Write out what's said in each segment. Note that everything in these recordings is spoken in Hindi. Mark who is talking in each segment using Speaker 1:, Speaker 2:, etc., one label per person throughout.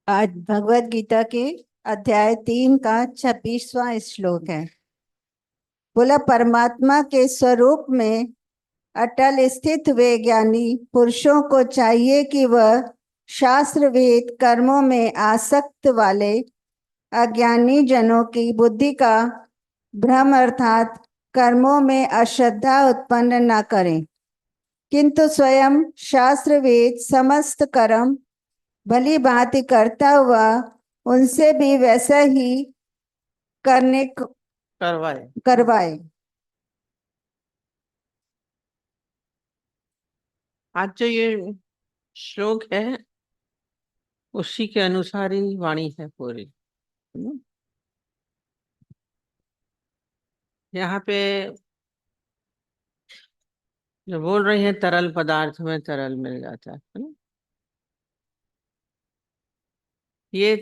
Speaker 1: आज भगवत गीता के अध्याय 3 का 26वां श्लोक है। बोला, परमात्मा के स्वरूप में अटल स्थित वे ज्ञानी पुरुषों को चाहिए कि वह शास्त्र विहित कर्मों में आसक्त वाले अज्ञानी जनों की बुद्धि का भ्रम अर्थात कर्मों में अश्रद्धा उत्पन्न न करें, किंतु स्वयं शास्त्र विहित समस्त कर्म भली भांति करता हुआ उनसे भी वैसा ही
Speaker 2: करवाए।
Speaker 1: करवाए।
Speaker 2: आज जो ये श्लोक है उसी के अनुसार ही वाणी है पूरी। यहाँ पे जो बोल रही है तरल पदार्थ में तरल मिल जाता है ना? ये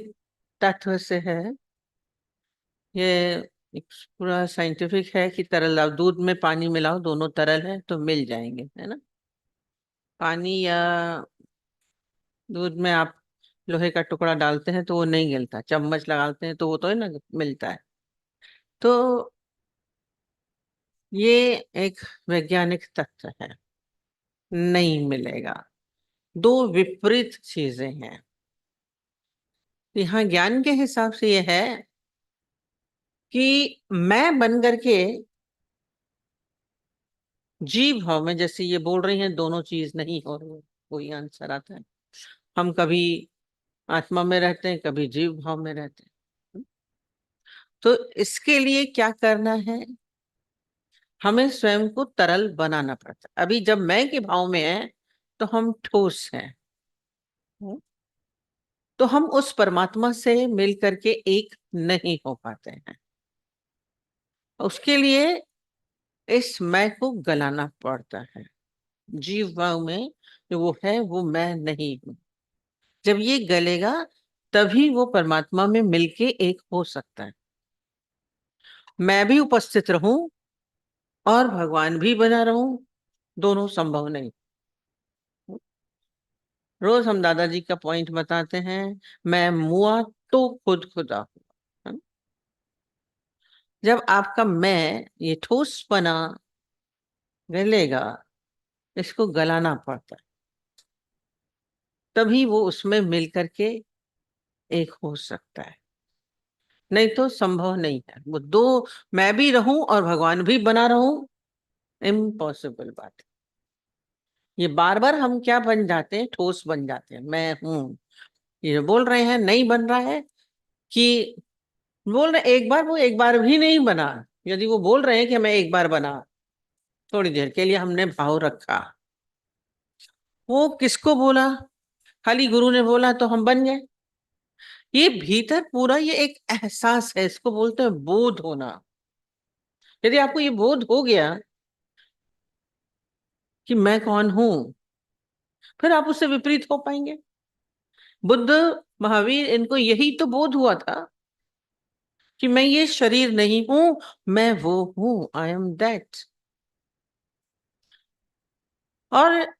Speaker 2: तत्व से है। ये एक पूरा साइंटिफिक है कि तरल, आप दूध में पानी मिलाओ, दोनों तरल है तो मिल जाएंगे, है ना। पानी या दूध में आप लोहे का टुकड़ा डालते हैं तो वो नहीं गिलता, चम्मच लगाते हैं तो वो तो है ना, मिलता है। तो ये एक वैज्ञानिक तथ्य है, नहीं मिलेगा। दो विपरीत चीजें हैं। यहाँ ज्ञान के हिसाब से ये है कि मैं बन करके जीव भाव में, जैसे ये बोल रही हैं, दोनों चीज नहीं हो रही है, कोई आंसर आता है। हम कभी आत्मा में रहते हैं, कभी जीव भाव में रहते हैं। तो इसके लिए क्या करना है, हमें स्वयं को तरल बनाना पड़ता है। अभी जब मैं के भाव में है तो हम ठोस हैं, तो हम उस परमात्मा से मिल करके एक नहीं हो पाते हैं। उसके लिए इस मैं को गलाना पड़ता है। जीव भाव में जो वो है वो मैं नहीं हूं। जब ये गलेगा तभी वो परमात्मा में मिलके एक हो सकता है। मैं भी उपस्थित रहूं और भगवान भी बना रहूं, दोनों संभव नहीं। रोज हम दादाजी का पॉइंट बताते हैं, मैं मुआ तो खुद खुदा हुआ। जब आपका मैं ये ठोस बना गलेगा, इसको गलाना पड़ता है, तभी वो उसमें मिल करके एक हो सकता है। नहीं तो संभव नहीं है। वो दो, मैं भी रहूं और भगवान भी बना रहूं, इम्पॉसिबल बात है। ये बार बार हम क्या बन जाते हैं, ठोस बन जाते हैं, मैं हूं। ये बोल रहे हैं नहीं बन रहा है कि बोल रहे एक बार, वो एक बार भी नहीं बना। यदि वो बोल रहे हैं कि हमें एक बार बना, थोड़ी देर के लिए हमने भाव रखा, वो किसको बोला, खाली गुरु ने बोला तो हम बन गए। ये भीतर पूरा ये एक एहसास है, इसको बोलते हैं बोध होना। यदि आपको ये बोध हो गया कि मैं कौन हूं, फिर आप उससे विपरीत हो पाएंगे। बुद्ध, महावीर, इनको यही तो बोध हुआ था कि मैं ये शरीर नहीं हूं, मैं वो हूं, आई एम दैट। और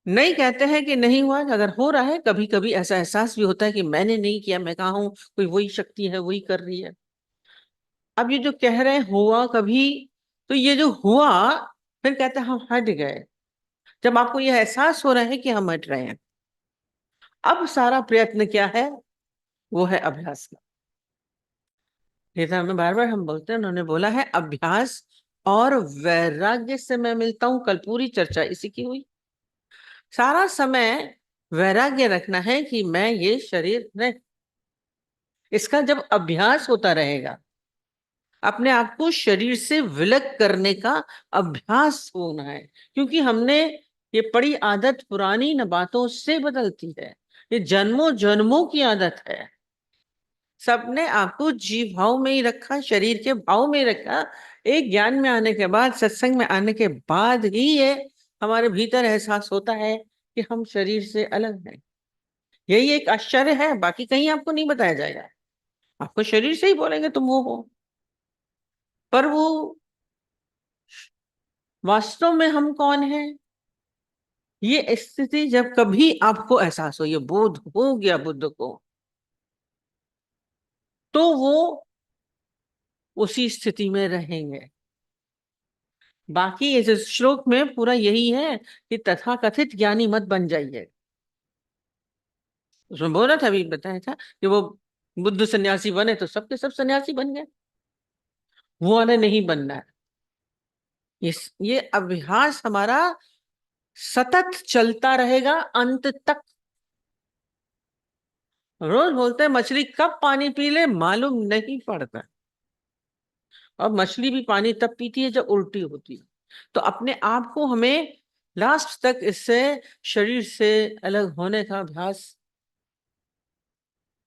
Speaker 2: नहीं कहते हैं कि नहीं हुआ, अगर हो रहा है, कभी कभी ऐसा एहसास भी होता है कि मैंने नहीं किया, मैं कहा हूं, कोई वही शक्ति है वही कर रही है। अब ये जो कह रहे हैं हुआ कभी, तो ये जो हुआ, फिर कहते हैं हम हट गए। जब आपको यह एहसास हो रहा है कि हम हट रहे हैं, अब सारा प्रयत्न क्या है, वो है अभ्यास का। गीता में बार बार हम बोलते हैं, उन्होंने बोला है अभ्यास और वैराग्य से मैं मिलता हूं। कल पूरी चर्चा इसी की हुई। सारा समय वैराग्य रखना है कि मैं ये शरीर नहीं। इसका जब अभ्यास होता रहेगा, अपने आप को शरीर से विलग करने का अभ्यास होना है। क्योंकि हमने ये पड़ी आदत पुरानी न बातों से बदलती है, ये जन्मों जन्मों की आदत है। सबने आपको जीव भाव में ही रखा, शरीर के भाव में ही रखा। एक ज्ञान में आने के बाद, सत्संग में आने के बाद ही ये हमारे भीतर एहसास होता है कि हम शरीर से अलग हैं। यही एक आश्चर्य है, बाकी कहीं आपको नहीं बताया जाएगा। आपको शरीर से ही बोलेंगे तुम वो हो, पर वो वास्तव में हम कौन हैं, ये स्थिति जब कभी आपको एहसास हो, ये बोध हो गया बुद्ध को, तो वो उसी स्थिति में रहेंगे। बाकी इस श्लोक में पूरा यही है कि तथाकथित ज्ञानी मत बन जाइए। उसमें बोला था, अभी बताया था कि वो बुद्ध सन्यासी बने तो सबके सब सन्यासी बन गए, वो वाले नहीं बनना है। ये अभ्यास हमारा सतत चलता रहेगा अंत तक। रोज बोलते हैं मछली कब पानी पी ले मालूम नहीं पड़ता, और मछली भी पानी तब पीती है जब उल्टी होती है। तो अपने आप को हमें लास्ट तक इससे, शरीर से अलग होने का अभ्यास,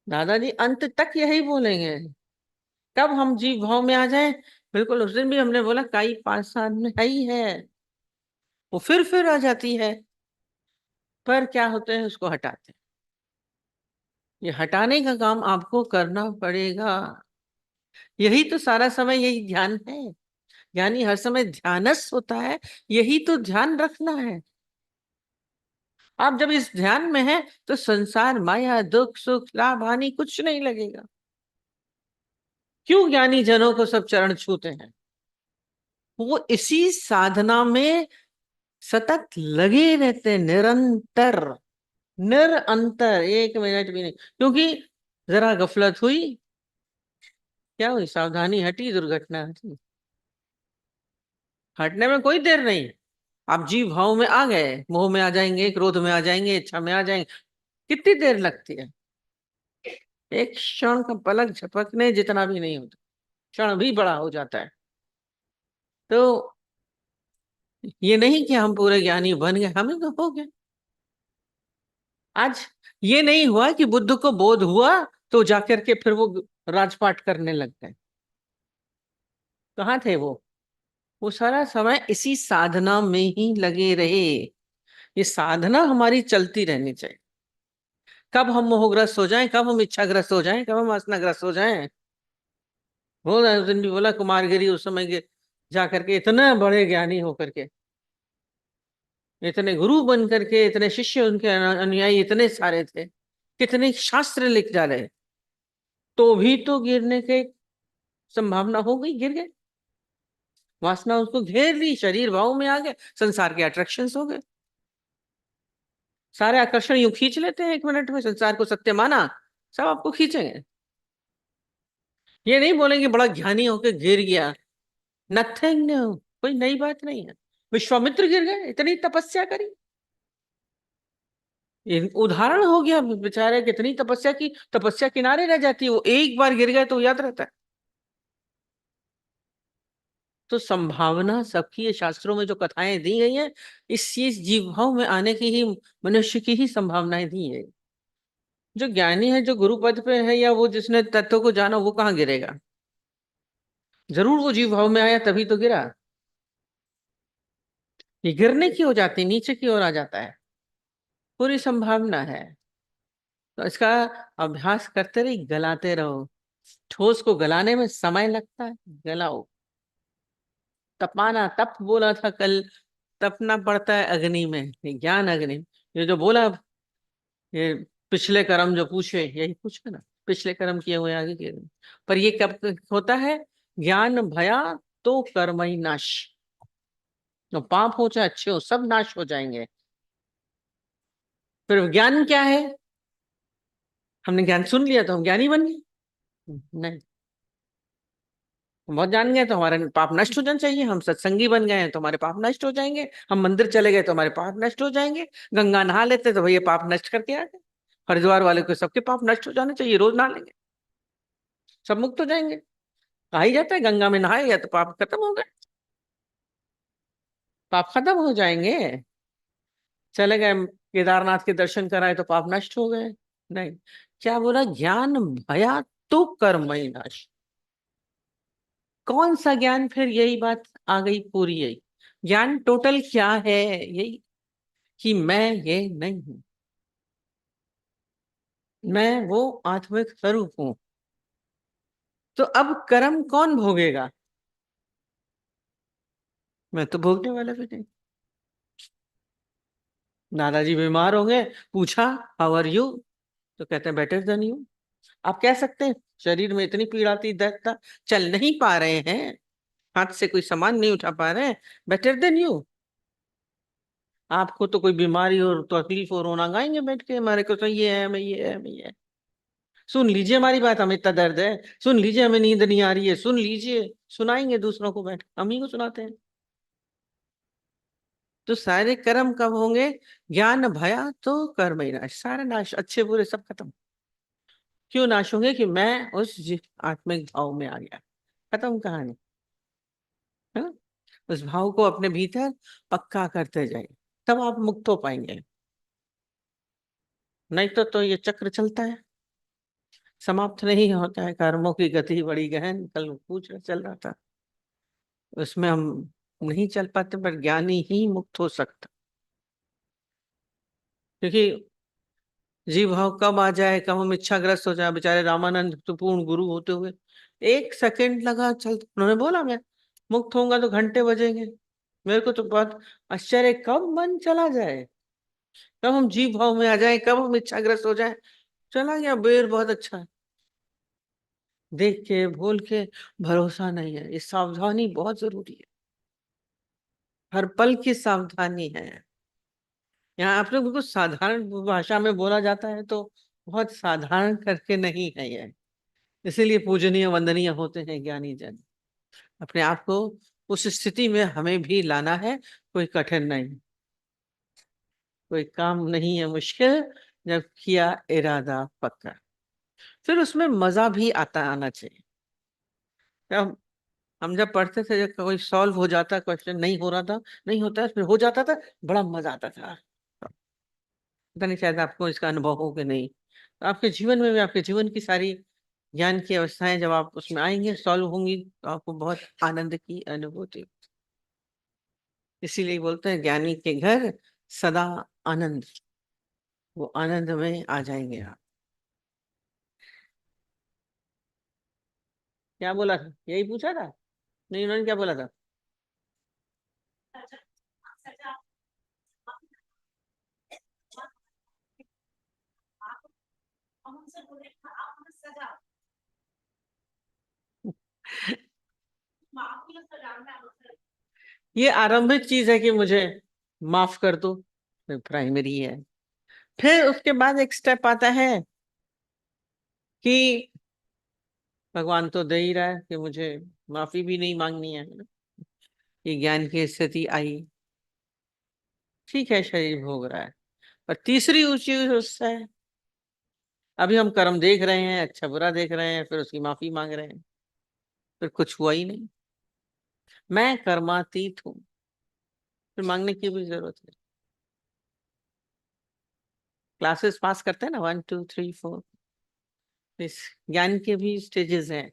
Speaker 2: दादाजी अंत तक यही बोलेंगे। कब हम जीव भाव में आ जाएं, बिल्कुल उस दिन भी हमने बोला काई 5 साल में है ही है, वो फिर आ जाती है, पर क्या होते हैं उसको हटाते हैं। ये हटाने का काम आपको करना पड़ेगा। यही तो सारा समय यही ध्यान है, यानी हर समय ध्यानस्थ होता है, यही तो ध्यान रखना है। आप जब इस ध्यान में हैं तो संसार, माया, दुख, सुख, लाभ, हानि कुछ नहीं लगेगा। क्यों ज्ञानी जनों को सब चरण छूते हैं? वो इसी साधना में सतत लगे रहते हैं, निरंतर, निरंतर, 1 मिनट भी नहीं। क्योंकि जरा गफलत हुई, क्या हुई, सावधानी हटी, दुर्घटना हटी। हटने में कोई देर नहीं। आप जीव भाव में आ गए, मोह में आ जाएंगे, क्रोध में आ जाएंगे, इच्छा में आ जाएंगे, कितनी देर लगती है? एक क्षण का पलक झपकने जितना भी नहीं होता, क्षण भी बड़ा हो जाता है। तो ये नहीं कि हम पूरे ज्ञानी बन गए, हमें तो हो गए। आज ये नहीं हुआ कि बुद्ध को बोध हुआ तो जाकर के फिर वो राजपाट करने लग गए। कहाँ थे वो सारा समय इसी साधना में ही लगे रहे। ये साधना हमारी चलती रहनी चाहिए। कब हम मोहग्रस्त हो जाएं, कब हम इच्छाग्रस्त हो जाएं, कब हम वासनाग्रस्त हो जाएं। बोला उस दिन भी बोला, कुमारगिरी उस समय के जाकर के इतने बड़े ज्ञानी होकर के, इतने गुरु बन करके, इतने शिष्य उनके अनुयायी इतने सारे थे, कितने शास्त्र लिख डाले, तो भी तो गिरने के संभावना हो गई, गिर गए। वासना उसको घेर ली, शरीर भाव में आ गए, संसार के अट्रैक्शंस हो गए। सारे आकर्षण यूं खींच लेते हैं 1 मिनट में, संसार को सत्य माना, सब आपको खींचेंगे। ये नहीं बोलेंगे बड़ा ज्ञानी होके गिर गया, नथिंग न्यू, कोई नई बात नहीं है। विश्वामित्र गिर गए, इतनी तपस्या करी, उदाहरण हो गया बेचारे, कितनी तपस्या की, तपस्या किनारे रह जाती है, वो एक बार गिर गए तो याद रहता है। तो संभावना सबकी, ये शास्त्रों में जो कथाएं दी गई हैं, इस जीव भाव में आने की ही, मनुष्य की ही संभावनाएं दी है। जो ज्ञानी है, जो गुरु पद पे है, या वो जिसने तत्व को जाना, वो कहाँ गिरेगा? जरूर वो जीव भाव में आया तभी तो गिरा। ये गिरने की हो जाती, नीचे की ओर आ जाता है, पूरी संभावना है। तो इसका अभ्यास करते रहिए, गलाते रहो। ठोस को गलाने में समय लगता है, गलाओ। तपाना, तप बोला था कल, तपना पड़ता है अग्नि में, ये ज्ञान अग्नि। ये जो बोला, ये पिछले कर्म जो पूछे, यही पूछे ना, पिछले कर्म किए हुए आगे किए हुए। पर ये कब होता है? ज्ञान भया तो कर्म ही नाश। जो पाप हो चाहे अच्छे हो, सब नाश हो जाएंगे। फिर ज्ञान क्या है? हमने ज्ञान सुन लिया तो हम ज्ञानी बन गए? नहीं। हम बहुत जान गए तो हमारे पाप नष्ट हो जाने चाहिए, हम सत्संगी बन गए हैं तो हमारे पाप नष्ट हो जाएंगे, हम मंदिर चले गए तो हमारे पाप नष्ट हो जाएंगे, गंगा नहा लेते तो भैया पाप नष्ट करके आ गए। हरिद्वार वाले को सबके पाप नष्ट हो जाने चाहिए, रोज नहा लेंगे, सब मुक्त हो जाएंगे। कहा ही जाता है गंगा में नहाए या तो पाप खत्म हो गए, पाप खत्म हो जाएंगे। चले गए केदारनाथ के दर्शन कराए तो पाप नष्ट हो गए? नहीं। क्या बोला? ज्ञान भया तो कर्म ही नाश। कौन सा ज्ञान? फिर यही बात आ गई पूरी, यही ज्ञान टोटल क्या है? यही कि मैं ये नहीं हूं, मैं वो आत्मिक स्वरूप हूं। तो अब कर्म कौन भोगेगा? मैं तो भोगने वाला भी नहीं। दादाजी बीमार होंगे, पूछा हाउ आर यू, तो कहते हैं बेटर देन यू। आप कह सकते हैं शरीर में इतनी पीड़ा थी, दर्द था, चल नहीं पा रहे हैं, हाथ से कोई सामान नहीं उठा पा रहे हैं, बेटर देन यू। आपको तो कोई बीमारी और तकलीफ और रोना गाएंगे बैठ के, हमारे को तो ये है, हमें ये है, हमें ये है। सुन लीजिए हमारी बात, हमें इतना दर्द है, सुन लीजिए हमें नींद नहीं आ रही है, सुन लीजिए। सुनाएंगे दूसरों को, बैठ हम ही को सुनाते हैं। तो सारे कर्म कब होंगे? ज्ञान भया तो कर्म ही नाश, सारे नाश, अच्छे बुरे सब खत्म। क्यों नाश होंगे? कि मैं उस आत्मिक भाव में आ गया, खत्म कहानी, है ना। उस भाव को अपने भीतर पक्का करते जाइए, तब आप मुक्त हो पाएंगे। नहीं तो ये चक्र चलता है, समाप्त नहीं होता है। कर्मों की गति बड़ी गहन, कल चल रहा था, उसमें हम नहीं चल पाते, पर ज्ञानी ही मुक्त हो सकता। क्योंकि जीव भाव कब आ जाए, कब हम इच्छाग्रस्त हो जाए। बेचारे रामानंद तो पूर्ण गुरु होते हुए 1 सेकंड लगा, चल उन्होंने बोला मैं मुक्त होऊंगा तो घंटे बजेंगे। मेरे को तो बहुत आश्चर्य, कब मन चला जाए, कब हम जीव भाव में आ जाए, कब हम इच्छाग्रस्त हो जाए। चला गया बेर, बहुत अच्छा है। देख के भूल के भरोसा नहीं है, ये सावधानी बहुत जरूरी है, हर पल की सावधानी है। यहाँ आप लोग बिल्कुल साधारण भाषा में बोला जाता है, तो बहुत साधारण करके नहीं है ये, इसीलिए पूजनीय वंदनीय होते हैं ज्ञानी जन। अपने आप को उस स्थिति में हमें भी लाना है, कोई कठिन नहीं, कोई काम नहीं है मुश्किल, जब किया इरादा पक्का, फिर उसमें मजा भी आना चाहिए। अब हम जब पढ़ते थे, जब कोई सॉल्व हो जाता, क्वेश्चन नहीं हो रहा था, नहीं होता, फिर हो जाता था, बड़ा मजा आता था। पता नहीं शायद आपको इसका अनुभव हो कि नहीं। तो आपके जीवन में भी, आपके जीवन की सारी ज्ञान की अवस्थाएं जब आप उसमें आएंगे, सॉल्व होंगी, तो आपको बहुत आनंद की अनुभूति। इसीलिए बोलते हैं ज्ञानी के घर सदा आनंद, वो आनंद में आ जाएंगे आप। क्या बोला था, यही पूछा था? नहीं, उन्होंने क्या बोला था? ये आरंभिक चीज है कि मुझे माफ कर दो, प्राइमरी है। फिर उसके बाद एक स्टेप आता है कि भगवान तो दे ही रहा है, कि मुझे माफी भी नहीं मांगनी है ना? ये ज्ञान की स्थिति आई, ठीक है, शरीर भोग रहा है। और तीसरी ऊंची उससे है, अभी हम कर्म देख रहे हैं, अच्छा बुरा देख रहे हैं, फिर उसकी माफी मांग रहे हैं, फिर कुछ हुआ ही नहीं, मैं कर्मातीत हूँ, फिर मांगने की भी जरूरत है। क्लासेस पास करते हैं ना, 1 2 3 4, इस ज्ञान के भी स्टेजेस हैं,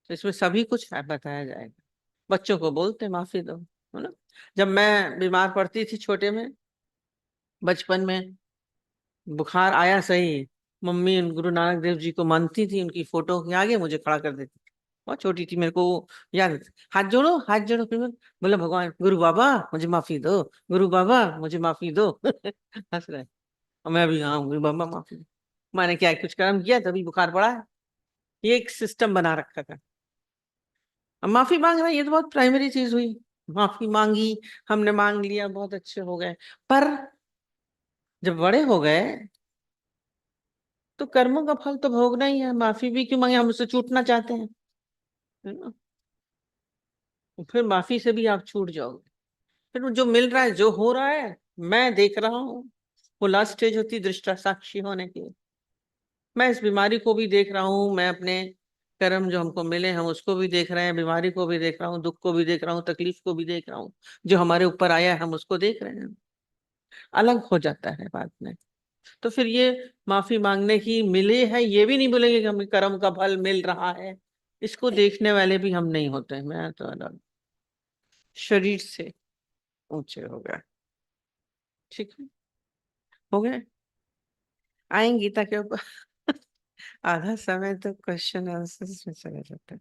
Speaker 2: तो इसमें सभी कुछ बताया जाएगा। बच्चों को बोलते हैं माफी दो, है ना। जब मैं बीमार पड़ती थी छोटे में, बचपन में, बुखार आया सही, मम्मी उन गुरु नानक देव जी को मानती थी, उनकी फोटो के आगे मुझे खड़ा कर देती थी। बहुत छोटी थी, मेरे को याद है। हाथ जोड़ो, हाथ जोड़ो, फिर मैं बोला भगवान, गुरु बाबा मुझे माफी दो, गुरु बाबा मुझे माफी दो। हंस रहे। और मैं भी, हाँ गुरु बाबा माफी दो। मैंने क्या कुछ कर्म किया तभी बुखार पड़ा है? ये एक सिस्टम बना रखा था। अब माफी मांग रहा है, ये तो बहुत प्राइमरी चीज हुई। माफी मांगी, हमने मांग लिया, बहुत अच्छे हो गए। पर जब बड़े हो गए, तो कर्मों का फल तो भोगना ही है, माफी भी क्यों मांगे, हम उससे छूटना चाहते हैं, है ना। तो फिर माफी से भी आप छूट जाओगे। फिर वो जो मिल रहा है, जो हो रहा है, मैं देख रहा हूँ, वो लास्ट स्टेज होती है दृष्टा साक्षी होने की। मैं इस बीमारी को भी देख रहा हूँ, मैं अपने कर्म जो हमको मिले हैं उसको भी देख रहे हैं, बीमारी को भी देख रहा हूँ, दुख को भी देख रहा हूँ, तकलीफ को भी देख रहा हूँ, जो हमारे ऊपर आया है हम उसको देख रहे हैं। अलग हो जाता है बाद में। तो फिर ये माफी मांगने की मिले है, ये भी नहीं बोलेंगे कि हमें कर्म का फल मिल रहा है, इसको देखने वाले भी हम नहीं होते हैं। मैं तो अलग, शरीर से ऊंचे हो गया। ठीक है, हो गए। आएंगी गीता के ऊपर। आधा समय तो क्वेश्चन आंसर्स में चला जाता है।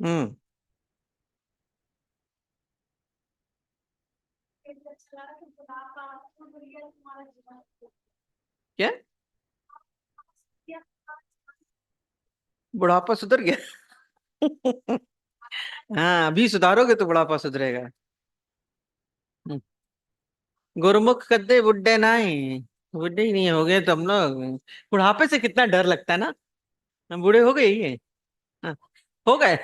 Speaker 2: हम्म। क्या? बुढ़ापा सुधर गया? हाँ, अभी सुधारोगे तो बुढ़ापा सुधरेगा। हम्म। गुरुमुख कद्दे बुड्ढे नहीं। बुढ़े ही नहीं हो गए तो हम लोग। बुढ़ापे से कितना डर लगता है ना। हम बूढ़े हो गए ये। हाँ, हो गए।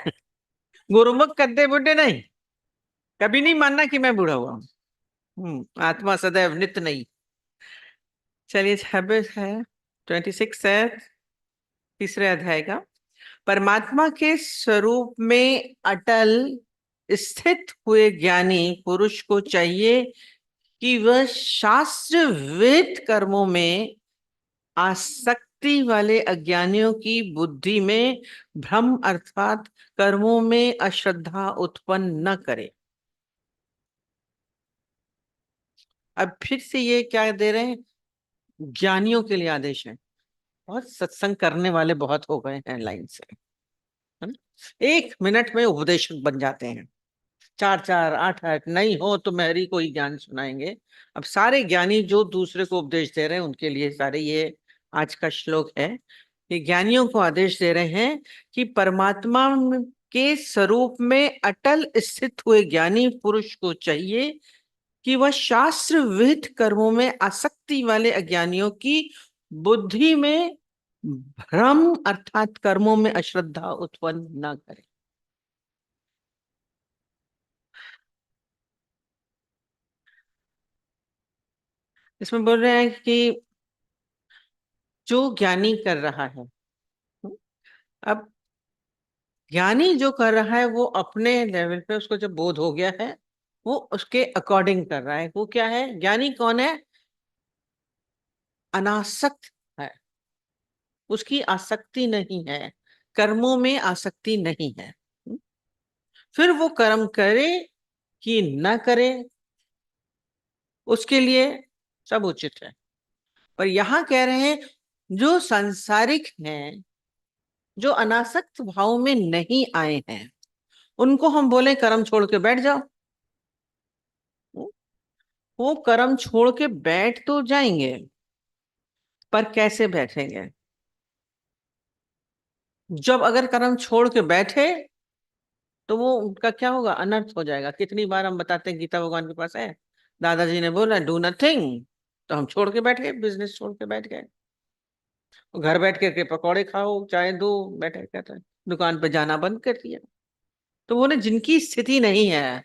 Speaker 2: गुरुमुख कद्दे बुड्ढे नहीं। कभी नहीं मानना कि मैं बूढ़ा हुआ हूँ। आत्मा सदैव नित्य नहीं। चलिए, 26 है, 26 है, तीसरे अध्याय का। परमात्मा के स्वरूप में अटल स्थित हुए ज्ञानी पुरुष को चाहिए कि वह शास्त्र विहित कर्मों में आसक्ति वाले अज्ञानियों की बुद्धि में भ्रम अर्थात कर्मों में अश्रद्धा उत्पन्न न करे। अब फिर से ये क्या दे रहे हैं? ज्ञानियों के लिए आदेश है। बहुत सत्संग करने वाले बहुत हो गए हैं लाइन से, है ना? 1 मिनट में उपदेशक बन जाते हैं। 4 4 8 8 नहीं हो तो मैरी को ही ज्ञान सुनाएंगे। अब सारे ज्ञानी जो दूसरे को उपदेश दे रहे हैं उनके लिए सारे ये आज का श्लोक है। ये ज्ञानियों को आदेश दे रहे हैं कि परमात्मा के स्वरूप में अटल स्थित हुए ज्ञानी पुरुष को चाहिए कि वह शास्त्र विहित कर्मों में आसक्ति वाले अज्ञानियों की बुद्धि में भ्रम अर्थात कर्मों में अश्रद्धा उत्पन्न न करे। इसमें बोल रहे हैं कि जो ज्ञानी कर रहा है, अब ज्ञानी जो कर रहा है वो अपने लेवल पे उसको जब बोध हो गया है वो उसके अकॉर्डिंग कर रहा है। वो क्या है? ज्ञानी कौन है? अनासक्त है। उसकी आसक्ति नहीं है, कर्मों में आसक्ति नहीं है। फिर वो कर्म करे कि न करे उसके लिए सब उचित है। पर यहां कह रहे हैं जो सांसारिक हैं, जो अनासक्त भाव में नहीं आए हैं, उनको हम बोले कर्म छोड़ के बैठ जाओ। वो कर्म छोड़ के बैठ तो जाएंगे, पर कैसे बैठेंगे? जब अगर कर्म छोड़ के बैठे तो वो उनका क्या होगा? अनर्थ हो जाएगा। कितनी बार हम बताते हैं, गीता भगवान के पास है, दादाजी ने बोला डू नथिंग, तो हम छोड़ के बैठ गए, बिजनेस छोड़ के बैठ गए। घर बैठ के पकौड़े खाओ, चाय दो, बैठे कहते हैं, दुकान पे जाना बंद कर दिया। तो बोले जिनकी स्थिति नहीं है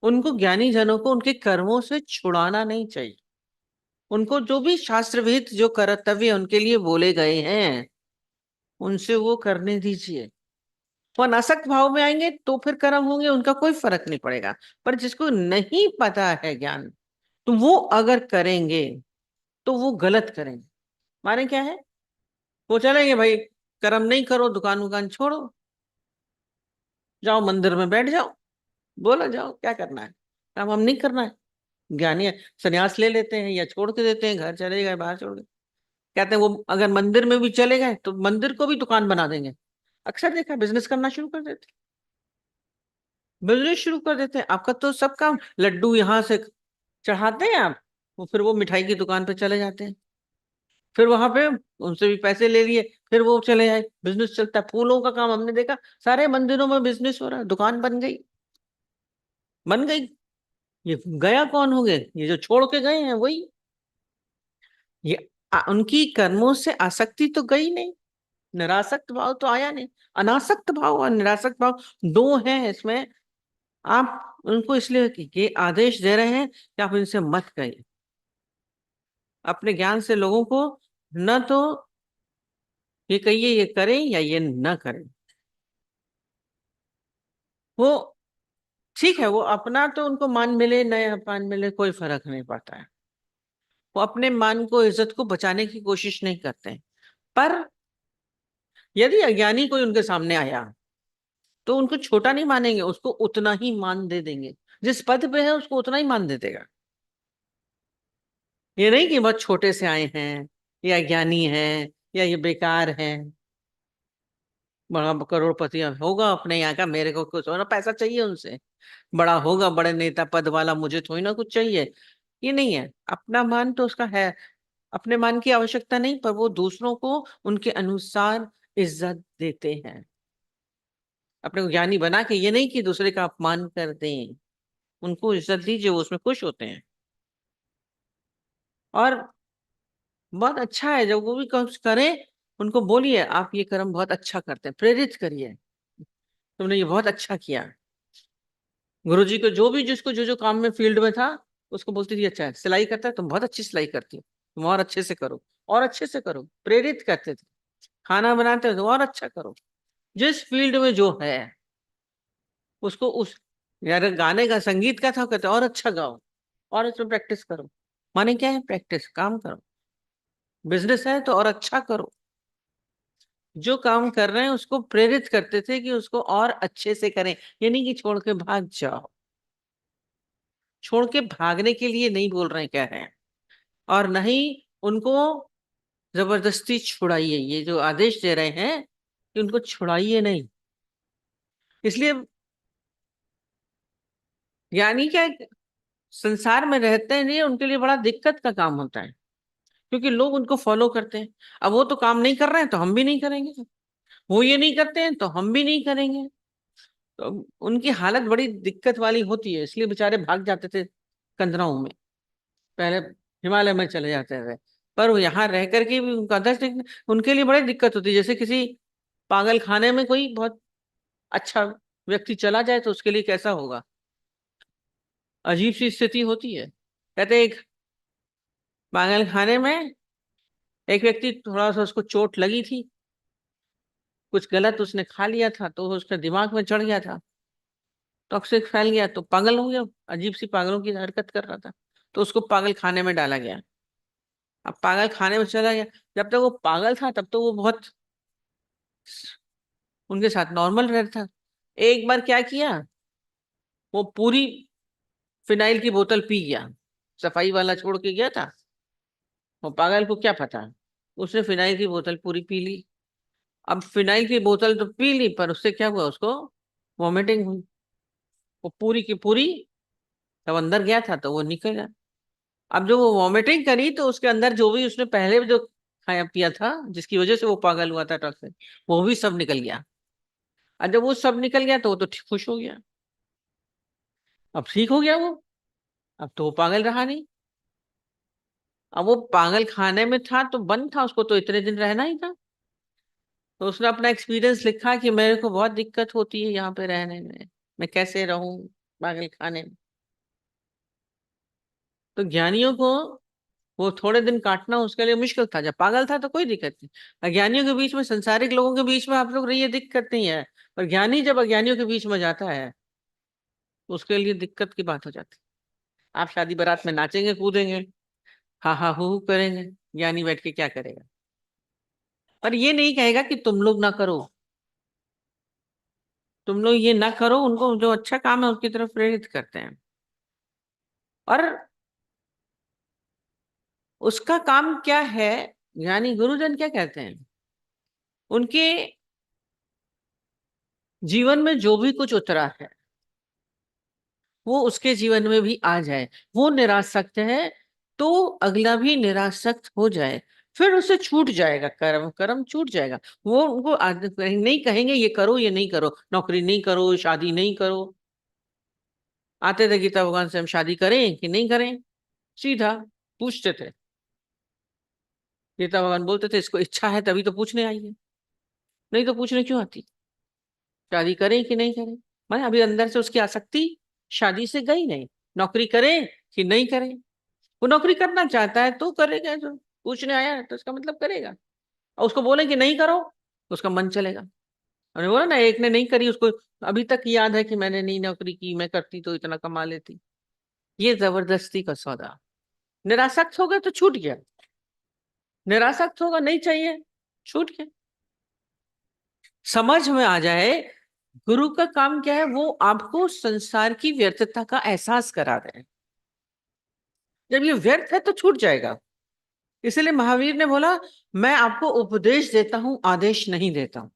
Speaker 2: उनको, ज्ञानी जनों को उनके कर्मों से छुड़ाना नहीं चाहिए। उनको जो भी शास्त्र विहित जो कर्तव्य उनके लिए बोले गए हैं उनसे वो करने दीजिए। वो अनासक्त भाव में आएंगे तो फिर कर्म होंगे, उनका कोई फर्क नहीं पड़ेगा। पर जिसको नहीं पता है ज्ञान, तो वो अगर करेंगे तो वो गलत करेंगे। माने क्या है? वो चलेंगे भाई, कर्म नहीं करो, दुकान वुकान छोड़ो, जाओ मंदिर में बैठ जाओ, बोला जाओ क्या करना है, काम हम नहीं करना है। ज्ञानी संन्यास ले लेते हैं या छोड़ के देते हैं, घर चले गए, बाहर छोड़ गए। कहते हैं वो अगर मंदिर में भी चले गए तो मंदिर को भी दुकान बना देंगे। अक्सर देखा, बिजनेस करना शुरू कर देते, बिजनेस शुरू कर देते हैं। आपका तो सब काम, लड्डू यहाँ से चढ़ाते हैं आप, वो फिर वो मिठाई की दुकान पे चले जाते हैं, फिर वहां पे उनसे भी पैसे ले लिए, फिर वो चले आए, बिजनेस चलता है। फूलों का काम हमने देखा, सारे मंदिरों में बिजनेस हो रहा है, दुकान बन गई, बन गई। ये गया कौन हो गए? ये जो छोड़ के गए हैं वही। ये उनकी कर्मों से आसक्ति तो गई नहीं, निरासक्त भाव तो आया नहीं। अनासक्त भाव और निरासक्त भाव दो हैं इसमें। आप उनको इसलिए ये आदेश दे रहे हैं कि आप इनसे मत कहिए। अपने ज्ञान से लोगों को न तो ये कहिए ये करें या ये न करें। वो ठीक है, वो अपना तो उनको मान मिले न मान मिले कोई फर्क नहीं पड़ता है। वो अपने मान को, इज्जत को बचाने की कोशिश नहीं करते हैं। पर यदि अज्ञानी कोई उनके सामने आया तो उनको छोटा नहीं मानेंगे, उसको उतना ही मान दे देंगे। जिस पद पे है उसको उतना ही मान दे देगा। ये नहीं कि बहुत छोटे से आए हैं या ज्ञानी हैं या ये बेकार हैं। बड़ा करोड़पति होगा अपने यहाँ का, मेरे को कुछ होना पैसा चाहिए उनसे, बड़ा होगा, बड़े नेता पद वाला, मुझे थोड़ी ना कुछ चाहिए। ये नहीं है, अपना मान तो उसका है, अपने मान की आवश्यकता नहीं, पर वो दूसरों को उनके अनुसार इज्जत देते हैं। अपने को ज्ञानी बना के ये नहीं कि दूसरे का अपमान कर दें, उनको इज्जत दीजिए, वो उसमें खुश होते हैं। और बहुत अच्छा है जब वो भी कुछ करें, उनको बोलिए आप ये कर्म बहुत अच्छा करते हैं, प्रेरित करिए, तुमने ये बहुत अच्छा किया। गुरुजी को जो भी, जिसको जो जो काम में फील्ड में था, उसको बोलती थी अच्छा है, सिलाई करता है, तुम बहुत अच्छी सिलाई करती हो, तुम और अच्छे से करो, और अच्छे से करो, प्रेरित करते थे। खाना बनाते हो तो और अच्छा करो, जिस फील्ड में जो है उसको उस, यार गाने का, संगीत का था, कहते और अच्छा गाओ, और इसमें प्रैक्टिस करो। माने क्या है, प्रैक्टिस, काम करो। बिजनेस है तो और अच्छा करो। जो काम कर रहे हैं उसको प्रेरित करते थे कि उसको और अच्छे से करें, ये नहीं कि छोड़ के भाग जाओ। छोड़ के भागने के लिए नहीं बोल रहे हैं, कह रहे हैं। और नहीं उनको जबरदस्ती छुड़ाइए, ये जो आदेश दे रहे हैं कि उनको छुड़ाइए नहीं। इसलिए यानी क्या, संसार में रहते हैं नहीं, उनके लिए बड़ा दिक्कत का काम होता है, क्योंकि लोग उनको फॉलो करते हैं। अब वो तो काम नहीं कर रहे हैं तो हम भी नहीं करेंगे, वो ये नहीं करते हैं तो हम भी नहीं करेंगे। तो उनकी हालत बड़ी दिक्कत वाली होती है, इसलिए बेचारे भाग जाते थे कंदराओं में, पहले हिमालय में चले जाते थे। पर वो यहाँ रह करके भी उनका उनके लिए बड़ी दिक्कत होती है। जैसे किसी पागल खाने में कोई बहुत अच्छा व्यक्ति चला जाए तो उसके लिए कैसा होगा, अजीब सी स्थिति होती है। कहते एक पागल खाने में एक व्यक्ति, थोड़ा सा उसको चोट लगी थी, कुछ गलत उसने खा लिया था, तो उसके दिमाग में चढ़ गया था, टॉक्सिक फैल गया, तो पागल हो गया, अजीब सी पागलों की हरकत कर रहा था, तो उसको पागल खाने में डाला गया। अब पागल खाने में चला गया, जब तक वो पागल था तब तो वो बहुत उनके साथ नॉर्मल रहता था। एक बार क्या किया, वो पूरी फिनाइल की बोतल पी गया, सफाई वाला छोड़ के गया था, वो पागल को क्या पता, उसने फिनाइल की बोतल पूरी पी ली। अब फिनाइल की बोतल तो पी ली, पर उससे क्या हुआ, उसको वॉमिटिंग हुई, वो पूरी की पूरी, जब अंदर गया था तो वो निकल गया। अब जो वो वॉमिटिंग करी तो उसके अंदर जो भी उसने पहले जो खाया पिया था, जिसकी वजह से वो पागल हुआ था टॉक्सिक, वो भी सब निकल गया। और जब वो सब निकल गया तो वो तो खुश हो गया, अब ठीक हो गया वो, अब तो वो पागल रहा नहीं। अब वो पागल खाने में था तो बंद था, उसको तो इतने दिन रहना ही था। तो उसने अपना एक्सपीरियंस लिखा कि मेरे को बहुत दिक्कत होती है यहाँ पे रहने में, मैं कैसे रहूं पागल खाने में। तो ज्ञानियों को वो थोड़े दिन काटना उसके लिए मुश्किल था, जब पागल था तो कोई दिक्कत नहीं। अज्ञानियों के बीच में, संसारिक लोगों के बीच में आप लोग रहिए, दिक्कत नहीं है। पर ज्ञानी जब अज्ञानियों के बीच में जाता है तो उसके लिए दिक्कत की बात हो जाती है। आप शादी बारात में नाचेंगे कूदेंगे, हा हा हू हू करेंगे, ज्ञानी बैठ के क्या करेगा। पर ये नहीं कहेगा कि तुम लोग ना करो, तुम लोग ये ना करो, उनको जो अच्छा काम है उसकी तरफ प्रेरित करते हैं। और उसका काम क्या है, यानी गुरुजन क्या कहते हैं, उनके जीवन में जो भी कुछ उतरा है वो उसके जीवन में भी आ जाए। वो निरासक्त है तो अगला भी निरासक्त हो जाए, फिर उसे छूट जाएगा, कर्म कर्म छूट जाएगा। वो उनको नहीं कहेंगे ये करो ये नहीं करो, नौकरी नहीं करो, शादी नहीं करो। आते थे गीता भगवान से, हम शादी करें कि नहीं करें, सीधा पूछते थे। गीता भगवान बोलते थे इसको इच्छा है तभी तो पूछने आई है, नहीं तो पूछने क्यों आती, शादी करें कि नहीं करें। मैं अभी अंदर से उसकी आसक्ति शादी से गई नहीं। नौकरी करें कि नहीं करें, वो नौकरी करना चाहता है तो करेगा, जो पूछने आया है तो इसका मतलब करेगा। और उसको बोले कि नहीं करो तो उसका मन चलेगा। और बोला ना, एक ने नहीं करी, उसको अभी तक याद है कि मैंने नहीं नौकरी की, मैं करती तो इतना कमा लेती। ये जबरदस्ती का सौदा। निरासक्त हो गया तो छूट गया, निरासक्त होगा नहीं चाहिए, छूट गया। समझ में आ जाए, गुरु का काम क्या है, वो आपको संसार की व्यर्थता का एहसास करा दे। जब ये व्यर्थ है तो छूट जाएगा। इसलिए महावीर ने बोला, मैं आपको उपदेश देता हूं, आदेश नहीं देता हूं।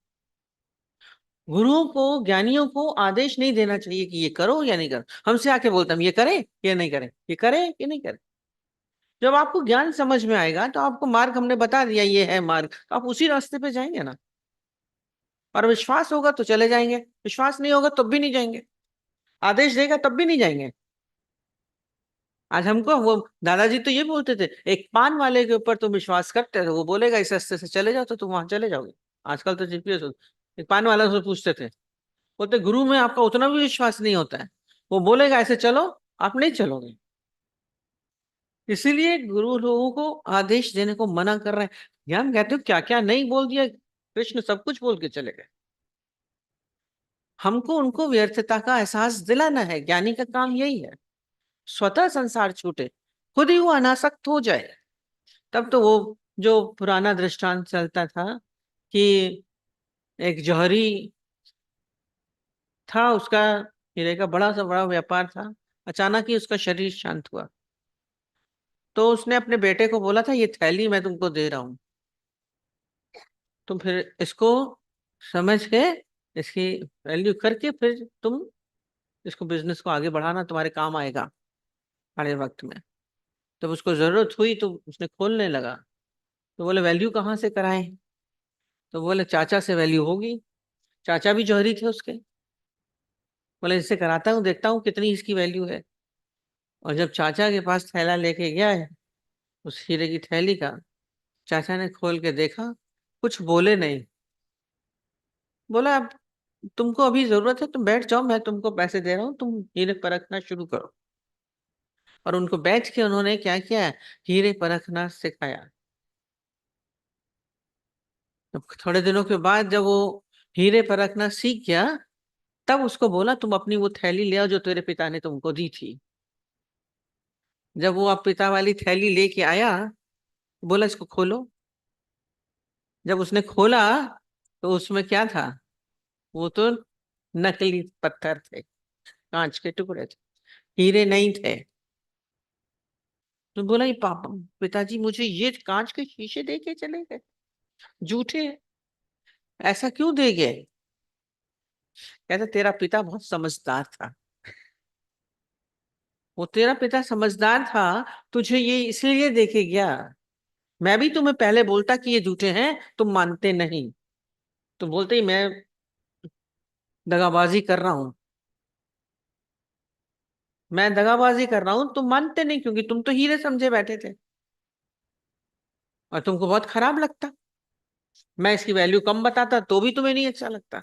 Speaker 2: गुरुओं को, ज्ञानियों को आदेश नहीं देना चाहिए कि ये करो या नहीं करो। हमसे आके बोलते हम ये करें ये नहीं करें, ये करें ये नहीं करें। जब आपको ज्ञान समझ में आएगा तो आपको मार्ग हमने बता दिया, ये है मार्ग, तो आप उसी रास्ते पे जाएंगे ना। और विश्वास होगा तो चले जाएंगे, विश्वास नहीं होगा तब भी नहीं जाएंगे, आदेश देगा तब भी नहीं जाएंगे। आज हमको वो दादाजी तो ये बोलते थे, एक पान वाले के ऊपर तुम विश्वास करते थे, वो बोलेगा इस रास्ते से चले जाओ तो तुम वहां चले जाओगे। आजकल तो जीपीएस, एक पान वाला से पूछते थे, बोलते गुरु में आपका उतना भी विश्वास नहीं होता है, वो बोलेगा ऐसे चलो, आप नहीं चलोगे। इसीलिए गुरु लोगों को आदेश देने को मना कर रहे हैं। ज्ञान कहते हो क्या क्या नहीं बोल दिया, कृष्ण सब कुछ बोल के चले गए। हमको उनको व्यर्थता का एहसास दिलाना है, ज्ञानी का काम यही है। स्वतः संसार छूटे, खुद ही वो अनासक्त हो जाए। तब तो वो जो पुराना दृष्टांत चलता था कि एक जौहरी था, उसका हीरे का बड़ा सा बड़ा व्यापार था, अचानक ही उसका शरीर शांत हुआ। तो उसने अपने बेटे को बोला था ये थैली मैं तुमको दे रहा हूं, तुम फिर इसको समझ के, इसकी वैल्यू करके फिर तुम इसको, बिजनेस को आगे बढ़ाना, तुम्हारे काम आएगा बड़े वक्त में। जब उसको जरूरत हुई तो उसने खोलने लगा। तो बोले वैल्यू कहाँ से कराएं? तो बोले चाचा से वैल्यू होगी। चाचा भी जौहरी थे उसके। बोले इससे कराता हूँ, देखता हूँ कितनी इसकी वैल्यू है। और जब चाचा के पास थैला लेके गया है, उस हीरे की थैली का, चाचा ने खोल के देखा, कुछ बोले नहीं। बोला अब तुमको अभी जरूरत है, तुम बैठ जाओ, मैं तुमको पैसे दे रहा हूँ, तुम हीरे परखना शुरू करो। और उनको बैठ के उन्होंने क्या किया, हीरे परखना सिखाया। अब थोड़े दिनों के बाद जब वो हीरे परखना सीख गया, तब उसको बोला तुम अपनी वो थैली ले आओ जो तेरे पिता ने तुमको दी थी। जब वो आप पिता वाली थैली लेके आया, बोला इसको खोलो। जब उसने खोला तो उसमें क्या था, वो तो नकली पत्थर थे, कांच के टुकड़े थे, हीरे नहीं थे। तो बोला ये पापा, पिताजी मुझे ये कांच के शीशे दे के चले गए, झूठे, ऐसा क्यों दे गए? कहता तेरा पिता बहुत समझदार था, वो तेरा पिता समझदार था, तुझे ये इसलिए देके गया। मैं भी तुम्हें पहले बोलता कि ये झूठे हैं, तुम मानते नहीं, तो बोलते ही मैं दगाबाजी कर रहा हूं, मैं दगाबाजी कर रहा हूं, तुम मानते नहीं क्योंकि तुम तो हीरे समझे बैठे थे और तुमको बहुत खराब लगता। मैं इसकी वैल्यू कम बताता तो भी तुम्हें नहीं अच्छा लगता।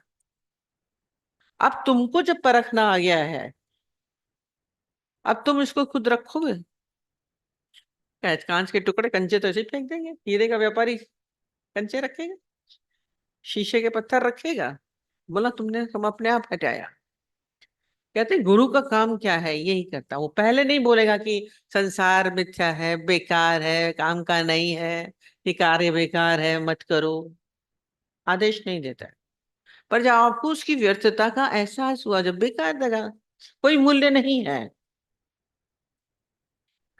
Speaker 2: अब तुमको जब परखना आ गया है, अब तुम इसको खुद रखोगे? कांच के टुकड़े कंचे तो ऐसे ही फेंक देंगे, हीरे का व्यापारी कंचे रखेगा, शीशे के पत्थर रखेगा? बोला तुमने, हम अपने आप हटाया। कहते गुरु का काम क्या है, यही करता। वो पहले नहीं बोलेगा कि संसार मिथ्या है, बेकार है, काम का नहीं है, ये कार्य बेकार है, मत करो, आदेश नहीं देता है। पर जब आपको उसकी व्यर्थता का एहसास हुआ, जब बेकार लगा, कोई मूल्य नहीं है,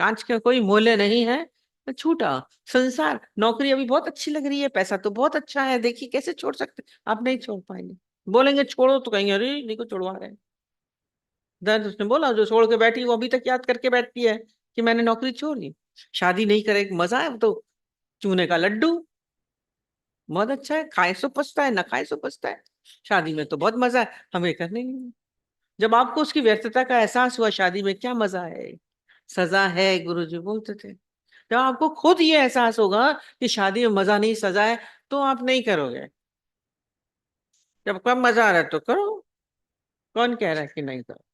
Speaker 2: कांच का कोई मूल्य नहीं है, तो छूटा। संसार, नौकरी अभी बहुत अच्छी लग रही है, पैसा तो बहुत अच्छा है, देखिए कैसे छोड़ सकते, आप नहीं छोड़ पाएंगे। बोलेंगे छोड़ो तो कहेंगे अरे देखो छोड़वा रहे हैं। दर्द, उसने बोला जो छोड़ के बैठी वो अभी तक याद करके बैठती है कि मैंने नौकरी छोड़ दी। शादी नहीं करे मजा है, वो तो चूने का लड्डू, बहुत अच्छा है, खाए सो पछता है, ना खाए सो पछता है। शादी में तो बहुत मजा है, हमें करने नहीं। जब आपको उसकी व्यर्थता का एहसास हुआ, शादी में क्या मजा है, सजा है, गुरुजी बोलते थे। जब आपको खुद ये एहसास होगा कि शादी में मजा नहीं, सजा है, तो आप नहीं करोगे। जब कम मजा आ रहा है तो करो, कौन कह रहा है कि नहीं करो?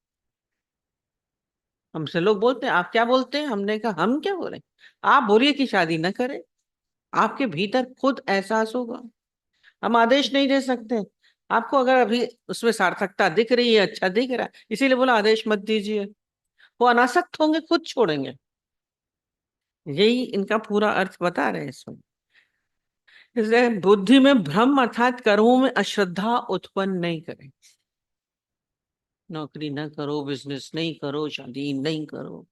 Speaker 2: हमसे लोग बोलते हैं आप क्या बोलते हैं, हमने कहा हम क्या बोले, आप बोलिए कि शादी न करें, आपके भीतर खुद एहसास होगा। हम आदेश नहीं दे सकते। आपको अगर अभी उसमें सार्थकता दिख रही है, अच्छा दिख रहा है, इसीलिए बोला आदेश मत दीजिए। वो अनासक्त होंगे, खुद छोड़ेंगे। यही इनका पूरा अर्थ बता रहे हैं इसमें। इसलिए बुद्धि में भ्रम अर्थात कर्मों में अश्रद्धा उत्पन्न नहीं करें। नौकरी न करो, बिजनेस नहीं करो, शादी नहीं करो,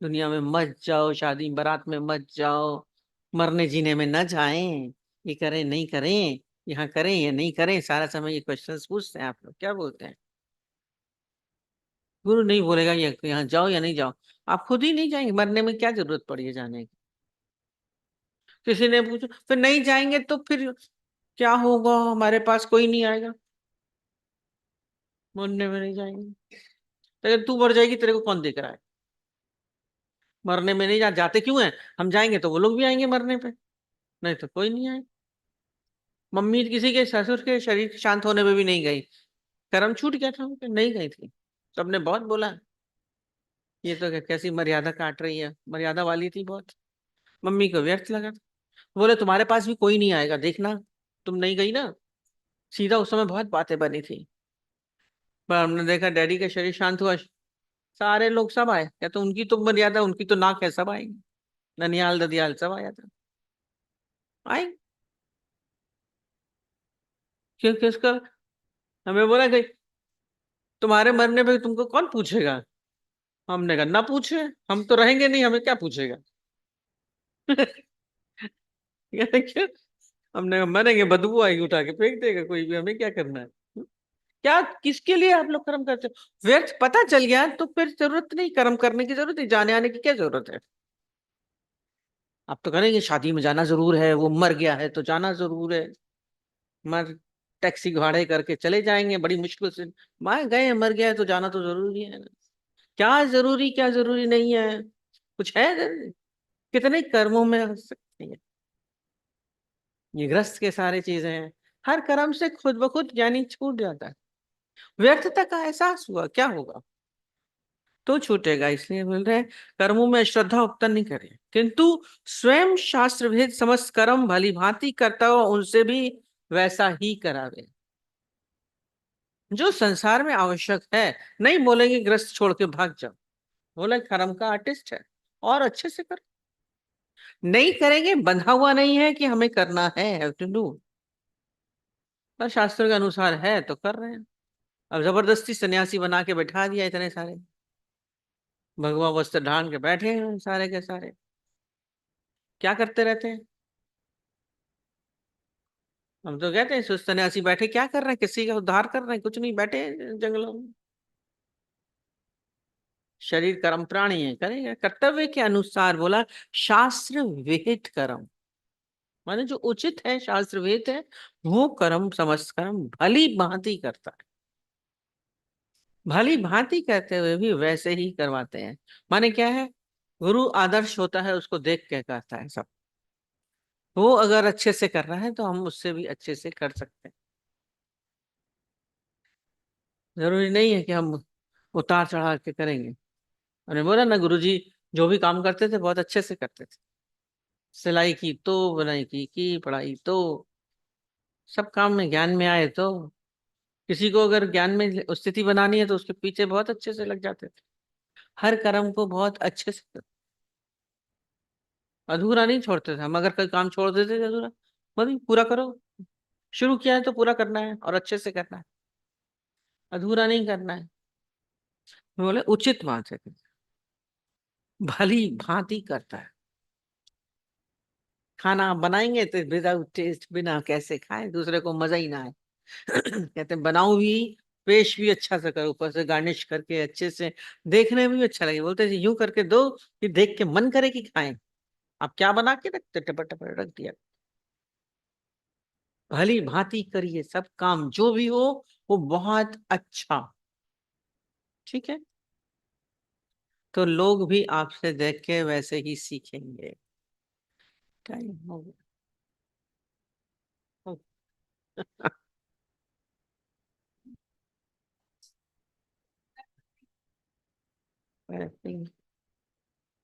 Speaker 2: दुनिया में मत जाओ, शादी बारात में मत जाओ, मरने जीने में न जाएं, ये करें नहीं करें, यहाँ करें या नहीं करें, सारा समय ये क्वेश्चंस पूछते हैं आप लोग, क्या बोलते हैं? गुरु नहीं बोलेगा ये यहाँ जाओ या नहीं जाओ, आप खुद ही नहीं जाएंगे, मरने में क्या जरूरत पड़ी है जाने की? किसी ने पूछा फिर नहीं जाएंगे तो फिर क्या होगा, हमारे पास कोई नहीं आएगा, मरने में नहीं जाएंगे। तो अगर तू मर जाएगी तेरे को कौन देख रहा है? मरने में नहीं जाते क्यों है? हम जाएंगे तो वो लोग भी आएंगे मरने पे, नहीं तो कोई नहीं आएगा। मम्मी किसी के ससुर के शरीर शांत होने में भी नहीं गई, कर्म छूट गया था उनके, नहीं गई थी। सबने बहुत बोला ये तो कैसी मर्यादा काट रही है, मर्यादा वाली थी बहुत। मम्मी को व्यर्थ लगा था, बोले तुम्हारे पास भी कोई नहीं आएगा देखना, तुम नहीं गई ना। सीधा उस समय बहुत बातें बनी थी, पर हमने देखा डैडी का शरीर शांत हुआ, सारे लोग सब आए, क्या तो उनकी तो मर्यादा, उनकी तो नाक है, सब आएंगे, ननियाल ददियाल सब आया था, आए। क्यों किसका? हमें बोला कि तुम्हारे मरने पे तुमको कौन पूछेगा? हमने कहा ना पूछे, हम तो रहेंगे नहीं, हमें क्या पूछेगा? क्यों? हमने कहा मरेंगे, बदबू आएगी, उठा के फेंक देगा कोई भी, हमें क्या करना है? क्या किसके लिए आप लोग कर्म करते हो? व्यर्थ पता चल गया तो फिर जरूरत नहीं, कर्म करने की जरूरत नहीं, जाने आने की क्या जरूरत है? आप तो करेंगे शादी में जाना जरूर है, वो मर गया है तो जाना जरूर है, मर टैक्सी भाड़े करके चले जाएंगे बड़ी मुश्किल से, मार गए मर गया है तो जाना तो जरूरी है। क्या जरूरी क्या जरूरी नहीं है, कुछ है जरूरी? कितने कर्मों में हंस सकते हैं, ये ग्रस्त के सारे चीजें हैं। हर कर्म से खुद ब खुद ज्ञानी छूट जाता है, व्यर्थता का एहसास हुआ क्या होगा, तो छूटेगा। इसलिए बोल रहे हैं कर्मों में श्रद्धा उत्पन्न नहीं करें, किंतु स्वयं शास्त्र भेद समस्त कर्म भली भांति करता हो उनसे भी वैसा ही करावे जो संसार में आवश्यक है। नहीं बोलेंगे ग्रस्त छोड़ के भाग जाओ, बोले कर्म का आर्टिस्ट है और अच्छे से कर, नहीं करेंगे बंधा हुआ नहीं है कि हमें करना है, हैव टू डू, पर शास्त्र के अनुसार है तो कर रहे हैं। अब जबरदस्ती सन्यासी बना के बैठा दिया इतने सारे, भगवा वस्त्र ढाल के बैठे हैं सारे के सारे, क्या करते रहते हैं? हम तो कहते हैं सुस्त सन्यासी बैठे क्या कर रहे हैं, किसी का उद्धार कर रहे हैं? कुछ नहीं, बैठे हैं जंगलों में। शरीर कर्म प्राणी है, करेगा कर्तव्य के अनुसार, बोला शास्त्र विहित कर्म, माने जो उचित है शास्त्र विहित है वो कर्म, समस्त कर्म भली भांति करता है। भली भांति करते हुए भी वैसे ही करवाते हैं, माने क्या है, गुरु आदर्श होता है, उसको देख के करता है सब। वो अगर अच्छे से कर रहा है तो हम उससे भी अच्छे से कर सकते हैं। जरूरी नहीं है कि हम उतार चढ़ा के करेंगे। मैंने बोला ना गुरुजी जो भी काम करते थे बहुत अच्छे से करते थे, सिलाई की तो, बुनाई की पढ़ाई तो, सब काम में ज्ञान में आए तो, किसी को अगर ज्ञान में स्थिति बनानी है तो उसके पीछे बहुत अच्छे से लग जाते थे, हर कर्म को बहुत अच्छे से अधूरा नहीं छोड़ते थे हम। अगर कोई काम छोड़ देते थे अधूरा, बोली पूरा करो, शुरू किया है तो पूरा करना है और अच्छे से करना है, अधूरा नहीं करना है। बोले उचित बात है, भली भांति करता है। खाना आप बनाएंगे तो विदाउट टेस्ट, बिना कैसे खाएं, दूसरे को मजा ही ना आए। कहते हैं बनाओ भी, पेश भी अच्छा से करो, ऊपर से गार्निश करके अच्छे से, देखने में भी अच्छा लगे, बोलते हैं यूं करके दो कि देख के मन करे कि खाएं। आप क्या बना के रखते, टपा टपा रख दिया। भली भांति करिए सब काम, जो भी हो वो बहुत अच्छा, ठीक है, तो लोग भी आपसे देख के वैसे ही सीखेंगे। टाइम हो गया।